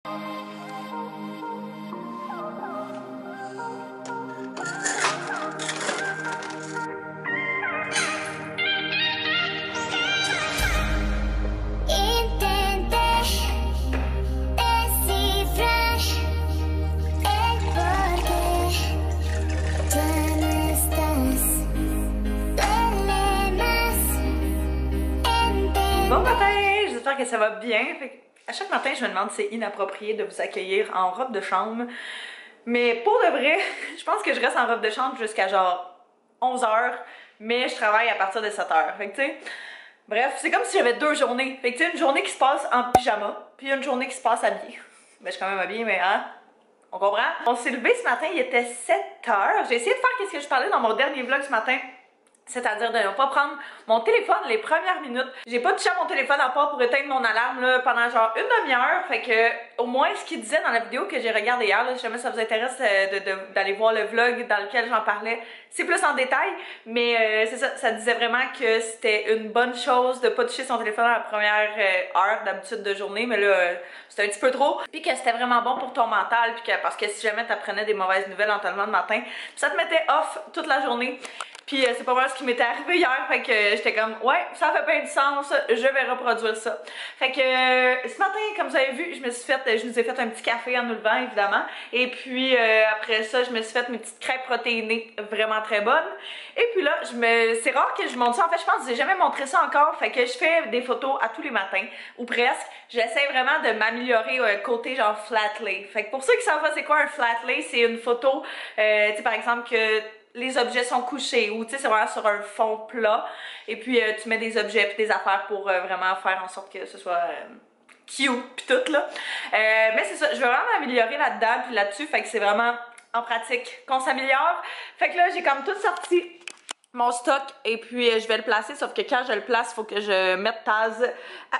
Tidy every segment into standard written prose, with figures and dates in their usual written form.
Bon matin, j'espère que ça va bien. À chaque matin, je me demande si c'est inapproprié de vous accueillir en robe de chambre. Mais pour de vrai, je pense que je reste en robe de chambre jusqu'à genre 11h, mais je travaille à partir de 7h. Fait que tu sais, bref, c'est comme si j'avais deux journées. Fait que tu sais, une journée qui se passe en pyjama, puis une journée qui se passe habillée. Ben, je suis quand même habillée, mais hein? On comprend? On s'est levé ce matin, il était 7h. J'ai essayé de faire ce que je parlais dans mon dernier vlog ce matin. C'est-à-dire de ne pas prendre mon téléphone les premières minutes. J'ai pas touché à mon téléphone à part pour éteindre mon alarme là, pendant genre une demi-heure. Fait que au moins ce qu'il disait dans la vidéo que j'ai regardée hier, là, si jamais ça vous intéresse d'aller voir le vlog dans lequel j'en parlais, c'est plus en détail. Mais c'est ça, ça disait vraiment que c'était une bonne chose de pas toucher son téléphone à la première heure d'habitude de journée. Mais là, c'était un petit peu trop. Puis que c'était vraiment bon pour ton mental. Puis que parce que si jamais t'apprenais des mauvaises nouvelles en te levant le matin, ça te mettait off toute la journée. Puis c'est pas mal ce qui m'était arrivé hier, fait que j'étais comme ouais, ça fait pas du sens, je vais reproduire ça. Fait que ce matin, comme vous avez vu, je nous ai fait un petit café en nous levant évidemment. Et puis après ça, je me suis fait mes petites crêpes protéinées vraiment très bonnes. Et puis là, c'est rare que je montre ça. En fait, je pense que j'ai jamais montré ça encore. Fait que je fais des photos à tous les matins, ou presque. J'essaie vraiment de m'améliorer côté genre flat lay. Fait que pour ceux qui savent pas c'est quoi un flat lay, c'est une photo, tu sais par exemple que les objets sont couchés ou tu sais c'est vraiment sur un fond plat et puis tu mets des objets puis des affaires pour vraiment faire en sorte que ce soit cute pis tout là. Mais c'est ça, je veux vraiment m'améliorer là-dedans puis là-dessus, fait que c'est vraiment en pratique qu'on s'améliore. Fait que là j'ai comme tout sorti mon stock et puis je vais le placer, sauf que quand je le place, il faut que je mette Taz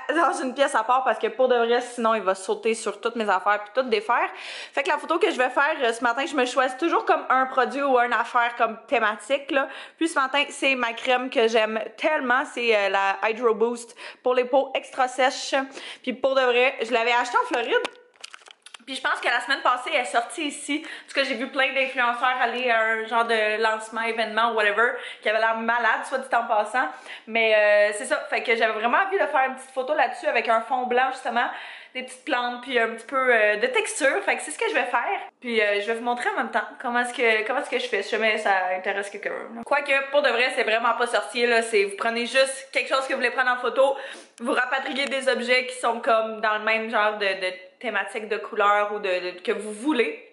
dans une pièce à part parce que pour de vrai, sinon il va sauter sur toutes mes affaires puis tout défaire. Fait que la photo que je vais faire ce matin, je me choisis toujours comme un produit ou une affaire comme thématique là. Puis ce matin, c'est ma crème que j'aime tellement, c'est la Hydro Boost pour les peaux extra sèches. Puis pour de vrai, je l'avais acheté en Floride. Puis je pense que la semaine passée, elle est sortie ici. Parce que j'ai vu plein d'influenceurs aller à un genre de lancement, événement, whatever, qui avait l'air malade, soit dit en passant. Mais c'est ça, fait que j'avais vraiment envie de faire une petite photo là-dessus avec un fond blanc, justement, des petites plantes, puis un petit peu de texture. Fait que c'est ce que je vais faire. Puis je vais vous montrer en même temps comment est-ce que je fais, si jamais ça intéresse quelqu'un. Quoique, pour de vrai, c'est vraiment pas sorcier, là. C'est vous prenez juste quelque chose que vous voulez prendre en photo, vous rapatriez des objets qui sont comme dans le même genre de thématique de couleur ou que vous voulez.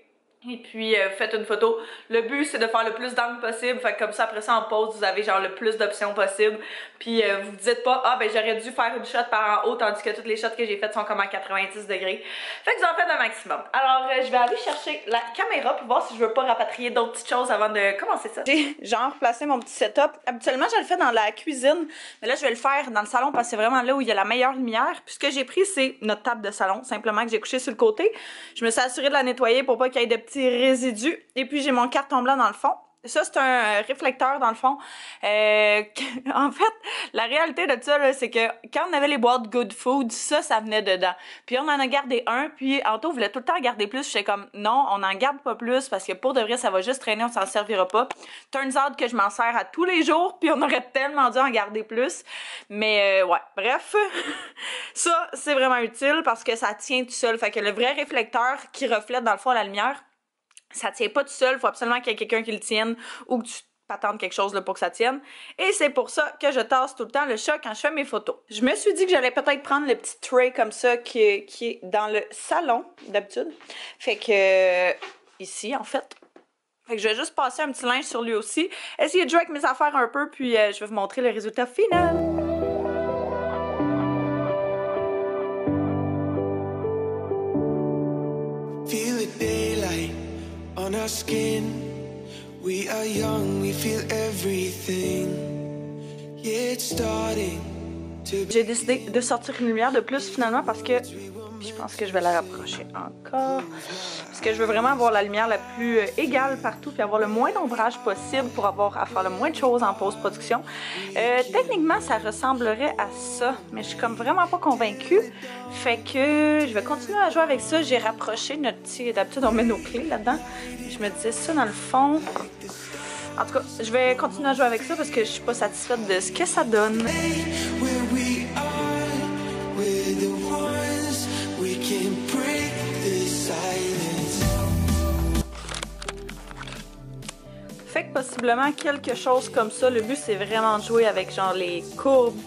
Et puis faites une photo. Le but c'est de faire le plus d'angles possible. Fait que comme ça après ça en pause vous avez genre le plus d'options possible. Puis vous vous dites pas ah ben j'aurais dû faire une shot par en haut tandis que toutes les shots que j'ai faites sont comme à 90 degrés. Fait que vous en faites un maximum. Alors je vais aller chercher la caméra pour voir si je veux pas rapatrier d'autres petites choses avant de commencer ça. J'ai genre placé mon petit setup. Habituellement je le fais dans la cuisine. Mais là je vais le faire dans le salon parce que c'est vraiment là où il y a la meilleure lumière. Puis ce que j'ai pris c'est notre table de salon. Simplement que j'ai couché sur le côté. Je me suis assurée de la nettoyer pour pas qu'il y ait de petits résidus. Et puis j'ai mon carton blanc dans le fond. Ça, c'est un réflecteur dans le fond. En fait, la réalité de ça, c'est que quand on avait les boîtes Good Food, ça venait dedans. Puis on en a gardé un, puis Anto voulait tout le temps en garder plus. J'étais comme, non, on n'en garde pas plus parce que pour de vrai, ça va juste traîner, on s'en servira pas. Turns out que je m'en sers à tous les jours, puis on aurait tellement dû en garder plus. Mais ouais, bref. Ça, c'est vraiment utile parce que ça tient tout seul. Fait que le vrai réflecteur qui reflète dans le fond la lumière, ça tient pas tout seul, il faut absolument qu'il y ait quelqu'un qui le tienne ou que tu patentes quelque chose là, pour que ça tienne. Et c'est pour ça que je tasse tout le temps le chat quand je fais mes photos. Je me suis dit que j'allais peut-être prendre le petit tray comme ça qui est dans le salon d'habitude. Fait que ici en fait. Fait que je vais juste passer un petit linge sur lui aussi. Essayer de jouer avec mes affaires un peu puis je vais vous montrer le résultat final. On our skin, we are young, we feel everything. Yeah, it's starting to... J'ai décidé de sortir une lumière de plus finalement parce que Puis je pense que je vais la rapprocher encore. Parce que je veux vraiment avoir la lumière la plus égale partout, puis avoir le moins d'ombrage possible pour avoir à faire le moins de choses en post-production. Techniquement, ça ressemblerait à ça, mais je suis comme vraiment pas convaincue. Fait que je vais continuer à jouer avec ça. J'ai rapproché notre petit... D'habitude, on met nos clés là-dedans. Je me disais ça dans le fond. En tout cas, je vais continuer à jouer avec ça parce que je suis pas satisfaite de ce que ça donne. Fait que possiblement quelque chose comme ça. Le but, c'est vraiment de jouer avec genre les courbes,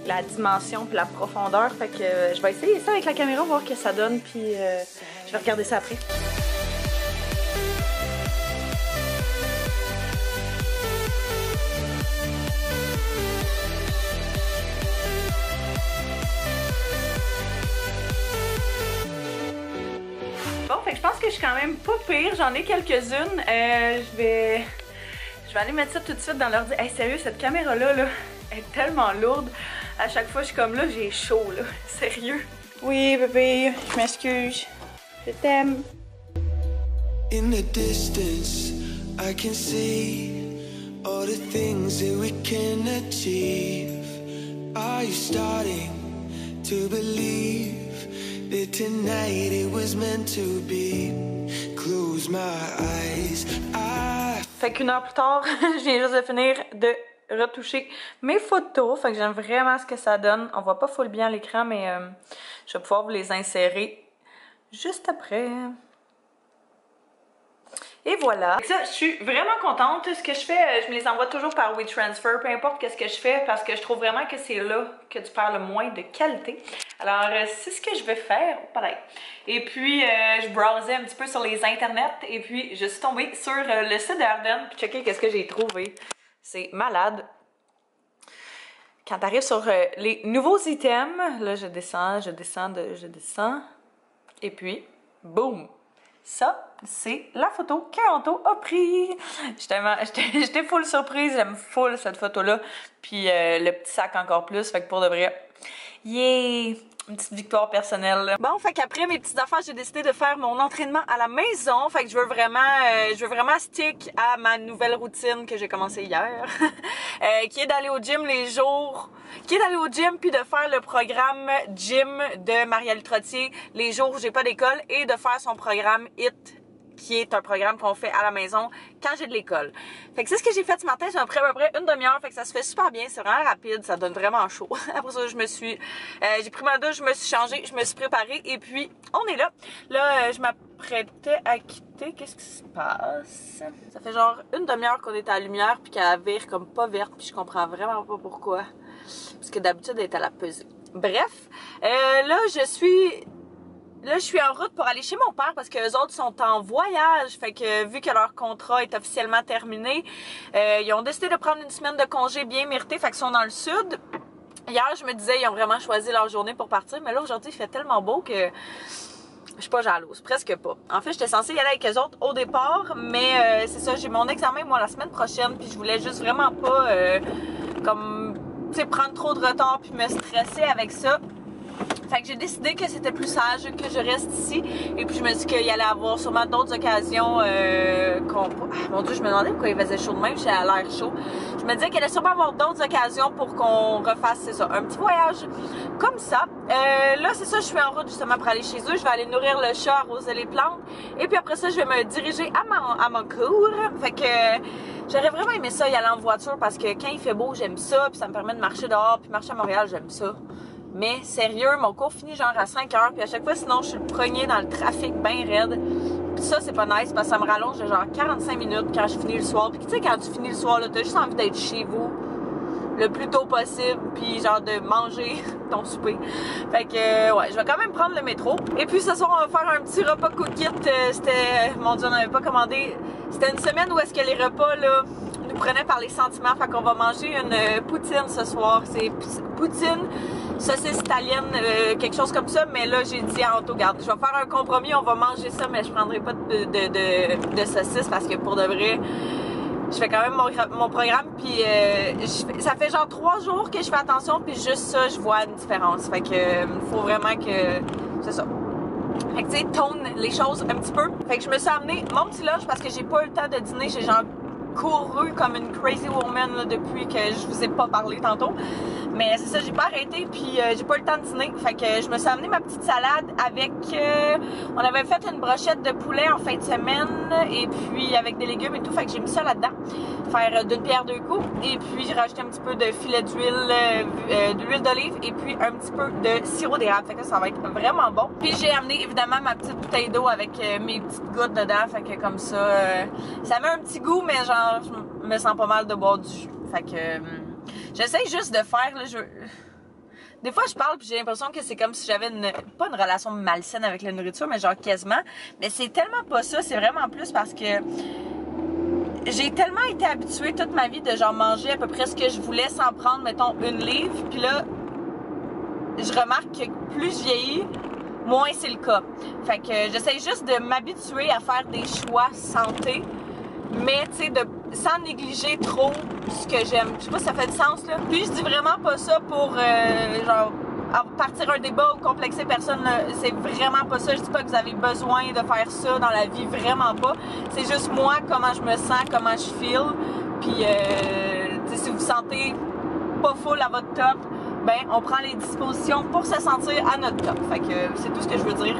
la dimension puis la profondeur. Fait que je vais essayer ça avec la caméra, voir ce que ça donne, puis je vais regarder ça après. Bon, fait que je pense que je suis quand même pas pire. J'en ai quelques-unes. Je vais aller mettre ça tout de suite dans l'ordi. Hey, sérieux, cette caméra-là, là, elle est tellement lourde. À chaque fois, je suis comme là, j'ai chaud, là. Sérieux. Oui, bébé, je m'excuse. Je t'aime. In the distance, I can see all the things that we can achieve. Are you starting to believe that tonight it was meant to be? Close my eyes. Fait qu'une heure plus tard, je viens juste de finir de retoucher mes photos. Fait que j'aime vraiment ce que ça donne. On voit pas full bien à l'écran, mais je vais pouvoir vous les insérer juste après. Et voilà. Avec ça, je suis vraiment contente. Ce que je fais, je me les envoie toujours par WeTransfer, peu importe ce que je fais, parce que je trouve vraiment que c'est là que tu perds le moins de qualité. Alors, c'est ce que je vais faire. Pareil. Et puis, je browsais un petit peu sur les internets, et puis je suis tombée sur le site d'Arden, puis checker qu'est-ce que j'ai trouvé. C'est malade. Quand tu arrives sur les nouveaux items, là, je descends, et puis, boum! Ça, c'est la photo qu'Anto a pris. J'étais full surprise, j'aime full cette photo-là. Puis le petit sac encore plus, fait que pour de vrai, yeah! Une petite victoire personnelle, là. Bon, fait qu'après mes petites affaires, j'ai décidé de faire mon entraînement à la maison. Fait que je veux vraiment stick à ma nouvelle routine que j'ai commencé hier. Qui est d'aller au gym puis de faire le programme gym de Marielle Trottier les jours où j'ai pas d'école et de faire son programme HIT, qui est un programme qu'on fait à la maison quand j'ai de l'école. Fait que c'est ce que j'ai fait ce matin, j'ai pris à peu près une demi-heure, fait que ça se fait super bien, c'est vraiment rapide, ça donne vraiment chaud. Après ça, j'ai pris ma douche, je me suis changée, je me suis préparée et puis on est là. Là, je m'apprêtais à quitter, qu'est-ce qui se passe? Ça fait genre une demi-heure qu'on est à la lumière puis qu'elle vire comme pas verte puis je comprends vraiment pas pourquoi. Parce que d'habitude, elle est à la pesée. Bref, là, je suis en route pour aller chez mon père parce que les autres sont en voyage. Fait que vu que leur contrat est officiellement terminé, ils ont décidé de prendre une semaine de congé bien méritée. Fait qu'ils sont dans le sud. Hier, je me disais, ils ont vraiment choisi leur journée pour partir. Mais là, aujourd'hui, il fait tellement beau que je suis pas jalouse. Presque pas. En fait, j'étais censée y aller avec eux autres au départ. Mais c'est ça, j'ai mon examen, moi, la semaine prochaine. Puis je voulais juste vraiment pas, prendre trop de retard puis me stresser avec ça. Fait que j'ai décidé que c'était plus sage que je reste ici. Et puis je me dis qu'il y allait avoir sûrement d'autres occasions mon Dieu, je me demandais pourquoi il faisait chaud de même, j'ai l'air chaud. Je me disais qu'il allait sûrement avoir d'autres occasions pour qu'on refasse, c'est ça, un petit voyage comme ça. Là, c'est ça, je suis en route justement pour aller chez eux. Je vais aller nourrir le chat, arroser les plantes. Et puis après ça, je vais me diriger à mon cours. Fait que j'aurais vraiment aimé ça, y aller en voiture, parce que quand il fait beau, j'aime ça. Puis ça me permet de marcher dehors, puis marcher à Montréal, j'aime ça. Mais sérieux, mon cours finit genre à 5 heures, puis à chaque fois, sinon, je suis le premier dans le trafic bien raide. Puis ça, c'est pas nice, parce que ça me rallonge de genre 45 minutes quand je finis le soir. Puis tu sais, quand tu finis le soir, là, t'as juste envie d'être chez vous le plus tôt possible, puis genre de manger ton souper. Fait que, ouais, je vais quand même prendre le métro. Et puis ce soir, on va faire un petit repas cook-it. Mon Dieu, on n'avait pas commandé. C'était une semaine où est-ce que les repas, là, nous prenaient par les sentiments. Fait qu'on va manger une poutine ce soir. C'est poutine, saucisse italienne, quelque chose comme ça. Mais là, j'ai dit à Anto, regarde, je vais faire un compromis, on va manger ça, mais je prendrai pas de saucisse parce que pour de vrai, je fais quand même mon programme, puis ça fait genre 3 jours que je fais attention, puis juste ça, je vois une différence. Fait que faut vraiment que... c'est ça. Fait que tu sais, tone les choses un petit peu. Fait que je me suis amené mon petit lunch parce que j'ai pas eu le temps de dîner. J'ai genre couru comme une crazy woman là, depuis que je vous ai pas parlé tantôt. Mais c'est ça, j'ai pas arrêté, puis j'ai pas eu le temps de dîner. Fait que je me suis amené ma petite salade avec... on avait fait une brochette de poulet en fin de semaine, et puis avec des légumes et tout. Fait que j'ai mis ça là-dedans. Faire d'une pierre deux coups. Et puis j'ai rajouté un petit peu de filet d'huile d'olive, et puis un petit peu de sirop d'érable. Fait que ça va être vraiment bon. Puis j'ai amené évidemment ma petite bouteille d'eau avec mes petites gouttes dedans. Fait que comme ça, ça met un petit goût, mais genre je me sens pas mal de boire du jus. Fait que... j'essaie juste de faire, là, des fois je parle puis j'ai l'impression que c'est comme si j'avais pas une relation malsaine avec la nourriture, mais genre quasiment. Mais c'est tellement pas ça, c'est vraiment plus parce que j'ai tellement été habituée toute ma vie de genre manger à peu près ce que je voulais sans prendre, mettons, une livre. Puis là, je remarque que plus je vieillis, moins c'est le cas. Fait que j'essaie juste de m'habituer à faire des choix santé, mais tu sais, sans négliger trop ce que j'aime. Je sais pas si ça fait du sens, là. Puis je dis vraiment pas ça pour genre partir un débat ou complexer personne, là. C'est vraiment pas ça. Je dis pas que vous avez besoin de faire ça dans la vie, vraiment pas. C'est juste moi, comment je me sens, comment je feel. Puis si vous vous sentez pas full à votre top, ben on prend les dispositions pour se sentir à notre top. Fait que c'est tout ce que je veux dire.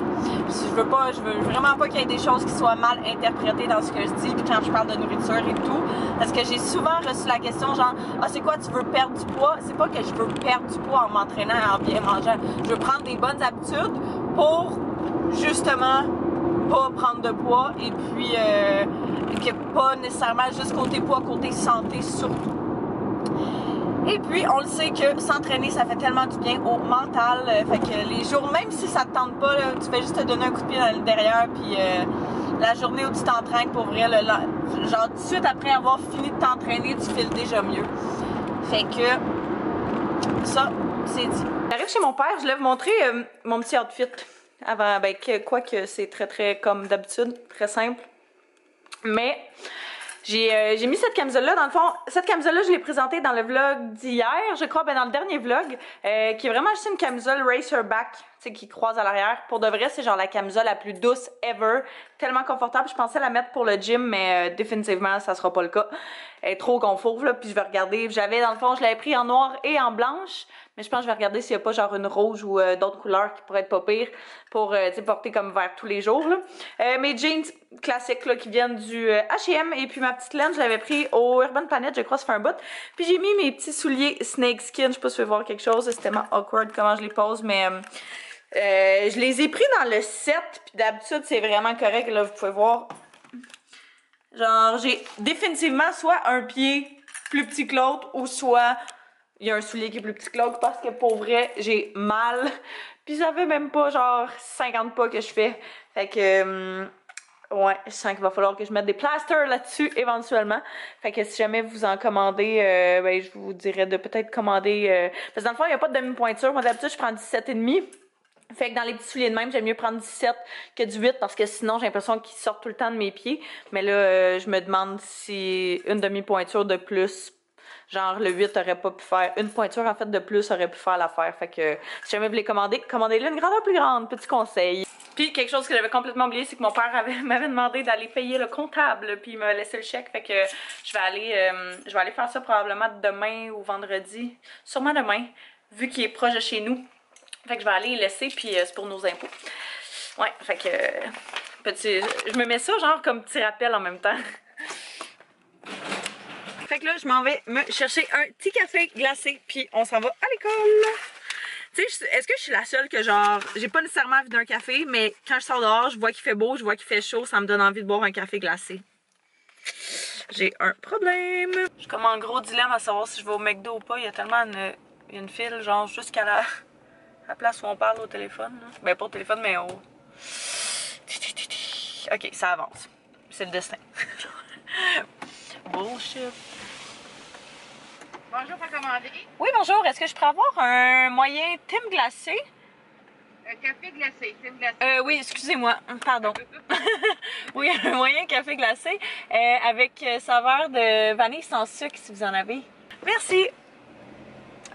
Je veux vraiment pas qu'il y ait des choses qui soient mal interprétées dans ce que je dis, puis quand je parle de nourriture et tout, parce que j'ai souvent reçu la question genre ah c'est quoi, tu veux perdre du poids? C'est pas que je veux perdre du poids en m'entraînant et en bien mangeant. Je veux prendre des bonnes habitudes pour justement pas prendre de poids, et puis que pas nécessairement juste côté poids, côté santé surtout. Et puis, on le sait que s'entraîner, ça fait tellement du bien au mental. Fait que les jours, même si ça te tente pas, là, tu fais juste te donner un coup de pied dans le derrière, puis la journée où tu t'entraînes, pour vrai, genre tout de suite après avoir fini de t'entraîner, tu files déjà mieux. Fait que ça, c'est dit. J'arrive chez mon père, je voulais vous montrer mon petit outfit. Avant, ben, quoique c'est très comme d'habitude, très simple. Mais... j'ai mis cette camisole-là, dans le fond, cette camisole-là, je l'ai présentée dans le vlog d'hier, je crois, ben dans le dernier vlog, qui est vraiment juste une camisole racerback, tu sais, qui croise à l'arrière. Pour de vrai, c'est genre la camisole la plus douce ever, tellement confortable. Je pensais la mettre pour le gym, mais définitivement, ça sera pas le cas. Elle est trop confort, là, puis je vais regarder. J'avais, dans le fond, je l'avais pris en noir et en blanche, mais je pense que je vais regarder s'il y a pas genre une rouge ou d'autres couleurs qui pourraient être pas pires pour porter comme vers tous les jours, là. Mes jeans classiques là, qui viennent du H&M, et puis ma petite laine, je l'avais pris au Urban Planet, je crois, ça fait un bout. Puis j'ai mis mes petits souliers Snakeskin, je sais pas si vous pouvez voir quelque chose, c'est tellement awkward comment je les pose, mais je les ai pris dans le set, puis d'habitude c'est vraiment correct, là, vous pouvez voir. Genre, j'ai définitivement soit un pied plus petit que l'autre, ou soit il y a un soulier qui est plus petit que l'autre, parce que pour vrai, j'ai mal. Puis ça fait même pas genre 50 pas que je fais. Fait que... ouais, je sens qu'il va falloir que je mette des plasters là-dessus éventuellement. Fait que si jamais vous en commandez, ben je vous dirais de peut-être commander... parce que dans le fond, il n'y a pas de demi-pointure. Moi d'habitude, je prends 17,5. Fait que dans les petits souliers de même, j'aime mieux prendre 17 que du 8, parce que sinon j'ai l'impression qu'ils sortent tout le temps de mes pieds. Mais là, je me demande si une demi-pointure de plus, genre le 8 aurait pas pu faire, une pointure en fait de plus aurait pu faire l'affaire. Fait que si jamais vous les commandez, commandez-le une grandeur plus grande, petit conseil. Puis quelque chose que j'avais complètement oublié, c'est que mon père m'avait demandé d'aller payer le comptable, puis il m'a laissé le chèque. Fait que je vais aller faire ça probablement demain ou vendredi, sûrement demain, vu qu'il est proche de chez nous. Fait que je vais aller les laisser, puis c'est pour nos impôts. Ouais, fait que je me mets ça genre comme petit rappel en même temps. Fait que là, je m'en vais me chercher un petit café glacé, puis on s'en va à l'école. Tu sais, est-ce que je suis la seule que genre, j'ai pas nécessairement envie d'un café, mais quand je sors dehors, je vois qu'il fait beau, je vois qu'il fait chaud, ça me donne envie de boire un café glacé. J'ai un problème. Je suis comme en gros dilemme à savoir si je vais au McDo ou pas. Il y a tellement une file, genre jusqu'à la place où on parle au téléphone. Là. Ben pas au téléphone, mais au... Ok, ça avance. C'est le destin. Bullshit. Bonjour, pas commandé. Oui, bonjour. Est-ce que je pourrais avoir un moyen Tim glacé? Café glacé, Tim glacé. Oui, excusez-moi. Pardon. Oui, un moyen café glacé avec saveur de vanille sans sucre si vous en avez. Merci!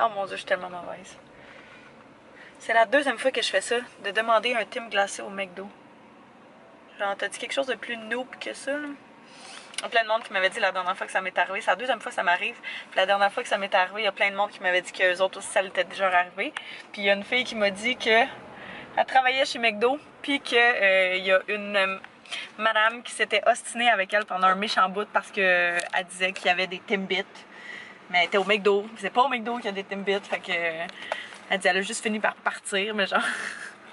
Oh mon dieu, je suis tellement mauvaise. C'est la deuxième fois que je fais ça, de demander un Tim glacé au McDo. Genre, t'as dit quelque chose de plus noob que ça, là? Il y a plein de monde qui m'avait dit la dernière fois que ça m'est arrivé. C'est la deuxième fois que ça m'arrive. Puis la dernière fois que ça m'est arrivé, il y a plein de monde qui m'avait dit qu'eux autres aussi, ça l'était déjà arrivé. Puis il y a une fille qui m'a dit que elle travaillait chez McDo, puis qu'il y a une madame qui s'était ostinée avec elle pendant un méchant bout parce qu'elle disait qu'il y avait des Timbits. Mais elle était au McDo. C'est pas au McDo qu'il y a des Timbits. Fait que elle dit elle a juste fini par partir. Mais genre,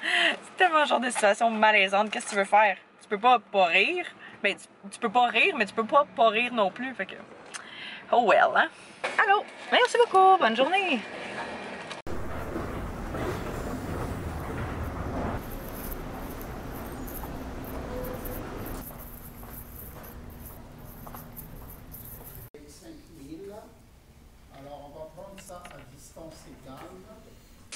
c'est tellement un genre de situation malaisante. Qu'est-ce que tu veux faire? Tu peux pas rire. Ben, tu peux pas rire, mais tu peux pas rire non plus. Fait que, oh well, hein? Allô? Merci beaucoup. Bonne journée.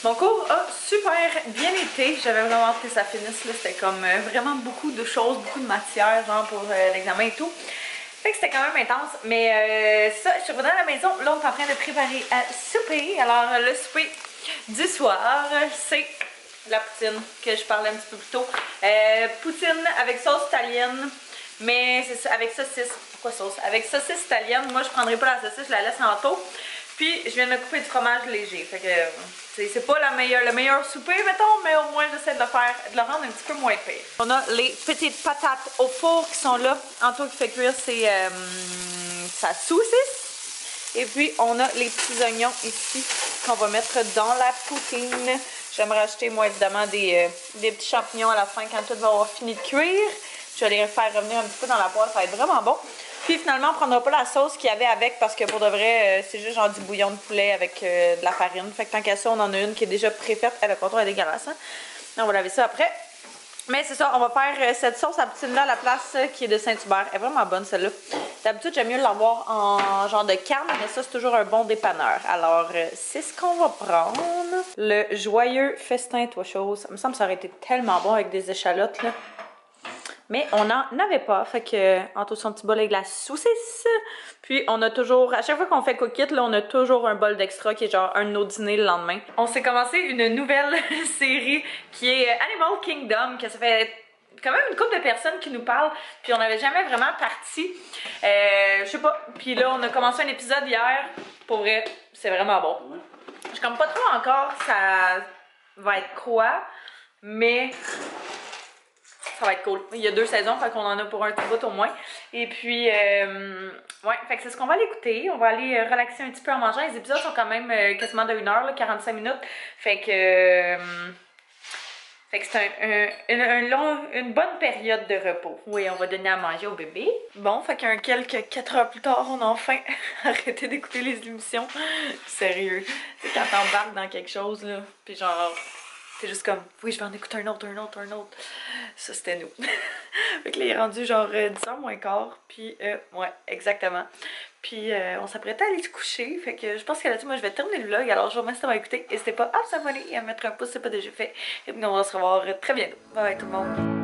Mon cours a super bien été. J'avais vraiment hâte que ça finisse. C'était comme vraiment beaucoup de choses, beaucoup de matière, genre pour l'examen et tout. Fait que c'était quand même intense. Mais ça, je suis revenue à la maison. Là, on est en train de préparer à souper. Alors, le souper du soir, c'est la poutine que je parlais un petit peu plus tôt. Poutine avec sauce italienne. Mais c'est ça, avec saucisse. Pourquoi sauce? Avec saucisse italienne. Moi, je prendrai pas la saucisse, je la laisse en taux. Puis, je viens de me couper du fromage léger. Fait que c'est pas le meilleur souper, mettons, mais au moins, j'essaie de le rendre un petit peu moins pire. On a les petites patates au four qui sont là. Anto qui fait cuire sa saucisse. Et puis, on a les petits oignons ici qu'on va mettre dans la poutine. J'aimerais acheter, moi, évidemment, des petits champignons à la fin quand tout va avoir fini de cuire. Je vais les faire revenir un petit peu dans la poêle, ça va être vraiment bon. Puis finalement, on prendra pas la sauce qu'il y avait avec parce que pour de vrai, c'est juste genre du bouillon de poulet avec de la farine. Fait que tant qu'à ça, on en a une qui est déjà préfaite. Le contour est dégueulasse, hein? On va laver ça après. Mais c'est ça, on va faire cette sauce à poutine-là à la place qui est de Saint-Hubert. Elle est vraiment bonne celle-là. D'habitude, j'aime mieux l'avoir en genre de carne, mais ça, c'est toujours un bon dépanneur. Alors, c'est ce qu'on va prendre. Le joyeux festin toi chose. Ça me semble que ça aurait été tellement bon avec des échalotes, là. Mais on n'en avait pas, fait que Anto son petit bol avec la saucisse. Puis on a toujours, à chaque fois qu'on fait cook-it, là, on a toujours un bol d'extra qui est genre un de nos dîners le lendemain. On s'est commencé une nouvelle série qui est Animal Kingdom, que ça fait quand même une couple de personnes qui nous parlent, puis on n'avait jamais vraiment parti. Je sais pas, puis là on a commencé un épisode hier, pour vrai, c'est vraiment bon. Je comprends pas trop encore ça va être quoi, mais ça va être cool. Il y a 2 saisons, fait qu'on en a pour un petit bout au moins. Et puis, ouais, fait que c'est ce qu'on va aller écouter. On va aller relaxer un petit peu en mangeant. Les épisodes sont quand même quasiment de 1 heure, là, 45 minutes. Fait que c'est une bonne période de repos. Oui, on va donner à manger au bébé. Bon, fait qu'un quelques 4 heures plus tard, on a enfin arrêté d'écouter les émissions. Sérieux. C'est quand t'embarques dans quelque chose, là, puis genre... C'est juste comme, oui, je vais en écouter un autre. Ça, c'était nous. Fait que là, il est rendu genre 10h moins quart. Puis, ouais, exactement. Puis, on s'apprêtait à aller se coucher. Fait que je pense que là-dessus, moi, je vais terminer le vlog. Alors, je vous remercie d'avoir écouté. N'hésitez pas à vous abonner et à mettre un pouce si ce n'est pas déjà fait. Et puis, on va se revoir très bientôt. Bye bye tout le monde.